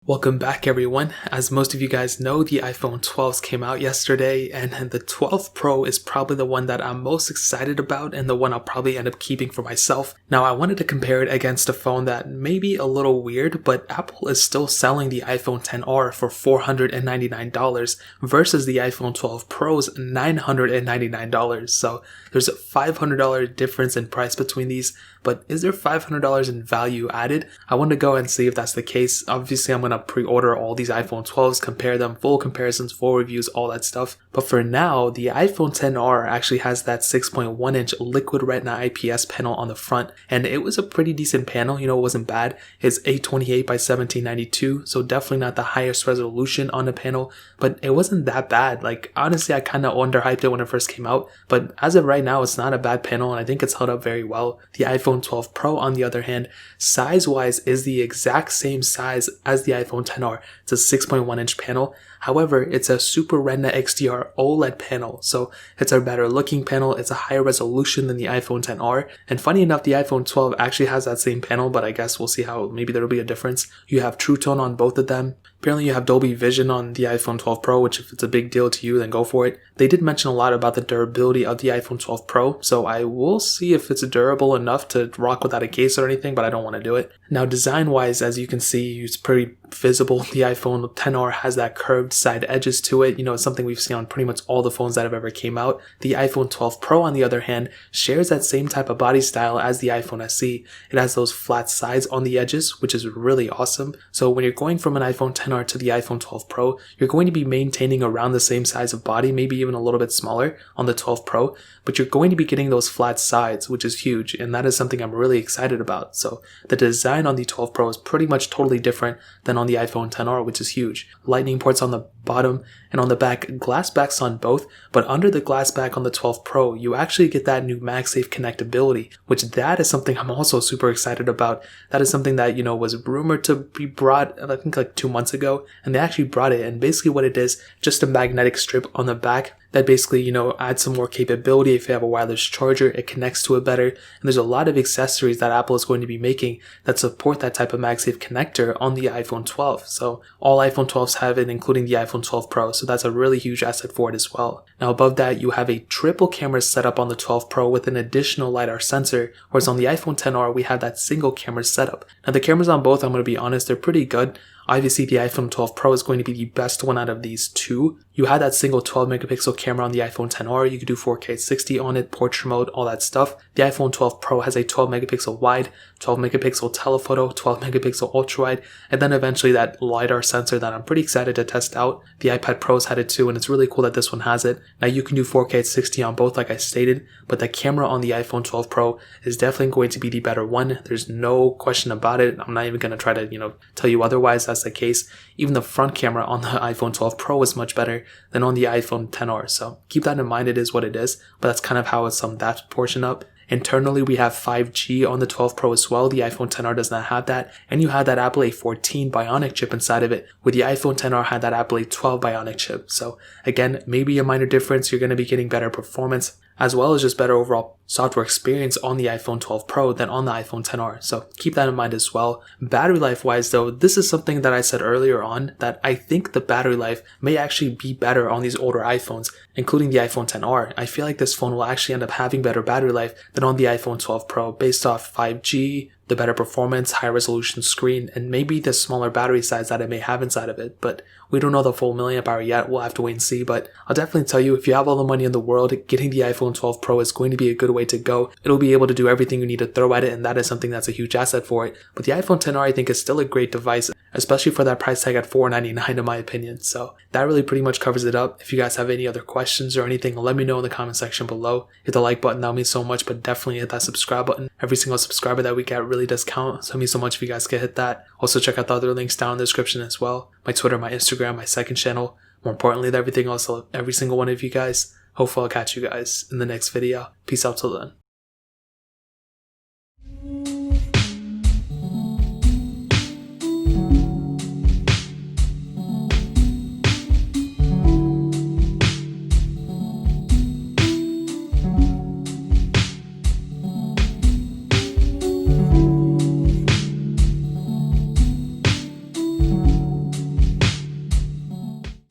Welcome back everyone. As most of you guys know, the iPhone 12s came out yesterday, and the 12 Pro is probably the one that I'm most excited about and the one I'll probably end up keeping for myself. Now I wanted to compare it against a phone that may be a little weird, but Apple is still selling the iPhone XR for $499 versus the iPhone 12 Pro's $999. So there's a $500 difference in price between these, but is there $500 in value added? I want to go and see if that's the case. Obviously I'm going to pre-order all these iPhone 12s, compare them, full comparisons, full reviews, all that stuff. But for now, the iPhone XR actually has that 6.1 inch liquid retina IPS panel on the front, and it was a pretty decent panel. It wasn't bad. It's 828 by 1792, so definitely not the highest resolution on the panel, but it wasn't that bad. Like honestly, I kind of underhyped it when it first came out, but as of right now, it's not a bad panel, and I think it's held up very well. The iPhone 12 Pro, on the other hand, size-wise is the exact same size as the iPhone XR. It's a 6.1 inch panel. However, it's a Super Retina XDR OLED panel, so it's a better looking panel. It's a higher resolution than the iPhone XR, and funny enough, the iPhone 12 actually has that same panel, but I guess we'll see how maybe there'll be a difference. You have True Tone on both of them. Apparently you have Dolby Vision on the iPhone 12 Pro, which if it's a big deal to you, then go for it. They did mention a lot about the durability of the iPhone 12 Pro, so I will see if it's durable enough to rock without a case or anything, but I don't want to do it. Now design-wise, as you can see, it's pretty visible. The iPhone XR has that curved side edges to it. It's something we've seen on pretty much all the phones that have ever came out. The iPhone 12 Pro, on the other hand, shares that same type of body style as the iPhone SE. It has those flat sides on the edges, which is really awesome. So when you're going from an iPhone XR to the iPhone 12 Pro, you're going to be maintaining around the same size of body, maybe even a little bit smaller on the 12 Pro, but you're going to be getting those flat sides, which is huge, and that is something I'm really excited about. So the design on the 12 Pro is pretty much totally different than on the iPhone XR, which is huge. Lightning ports on the bottom and on the back, glass backs on both, but under the glass back on the 12 Pro, you actually get that new MagSafe connectability, which that is something I'm also super excited about. That is something that, was rumored to be brought, I think like 2 months ago, and they actually brought it, and basically what it is, just a magnetic strip on the back that basically, adds some more capability. If you have a wireless charger, it connects to it better. And there's a lot of accessories that Apple is going to be making that support that type of MagSafe connector on the iPhone 12. So all iPhone 12s have it, including the iPhone 12 Pro. So that's a really huge asset for it as well. Now above that, you have a triple camera setup on the 12 Pro with an additional LiDAR sensor, whereas on the iPhone XR, we have that single camera setup. Now the cameras on both, I'm going to be honest, they're pretty good. Obviously, the iPhone 12 Pro is going to be the best one out of these two. You had that single 12 megapixel camera on the iPhone XR. You could do 4K 60 on it, portrait mode, all that stuff. The iPhone 12 Pro has a 12 megapixel wide, 12 megapixel telephoto, 12 megapixel ultra wide, and then eventually that LiDAR sensor that I'm pretty excited to test out. The iPad Pros had it too, and it's really cool that this one has it. Now you can do 4K 60 on both, like I stated, but the camera on the iPhone 12 Pro is definitely going to be the better one. There's no question about it. I'm not even going to try to, tell you otherwise. That's the case. Even the front camera on the iPhone 12 Pro is much better than on the iPhone XR. So keep that in mind. It is what it is, but that's kind of how it's summed that portion up. Internally, we have 5G on the 12 Pro as well. The iPhone XR does not have that. And you have that Apple A14 Bionic chip inside of it, with the iPhone XR had that Apple A12 Bionic chip. So again, maybe a minor difference. You're going to be getting better performance, as well as just better overall software experience on the iPhone 12 Pro than on the iPhone XR. So keep that in mind as well. Battery life wise though, this is something that I said earlier on, that I think the battery life may actually be better on these older iPhones, including the iPhone XR. I feel like this phone will actually end up having better battery life than on the iPhone 12 Pro based off 5G, the better performance, high resolution screen, and maybe the smaller battery size that it may have inside of it. But we don't know the full milliamp hour yet. We'll have to wait and see. But I'll definitely tell you, if you have all the money in the world, getting the iPhone 12 Pro is going to be a good way to go. It'll be able to do everything you need to throw at it, and that is something that's a huge asset for it. But the iPhone XR, I think, is still a great device, especially for that price tag at $499 in my opinion. So that really pretty much covers it up. If you guys have any other questions or anything, let me know in the comment section below. Hit the like button, that means so much, but definitely hit that subscribe button. Every single subscriber that we get really does count, so it means so much if you guys can hit that. Also check out the other links down in the description as well. My Twitter, my Instagram, my second channel. More importantly than everything else, I love every single one of you guys. Hopefully I'll catch you guys in the next video. Peace out till then.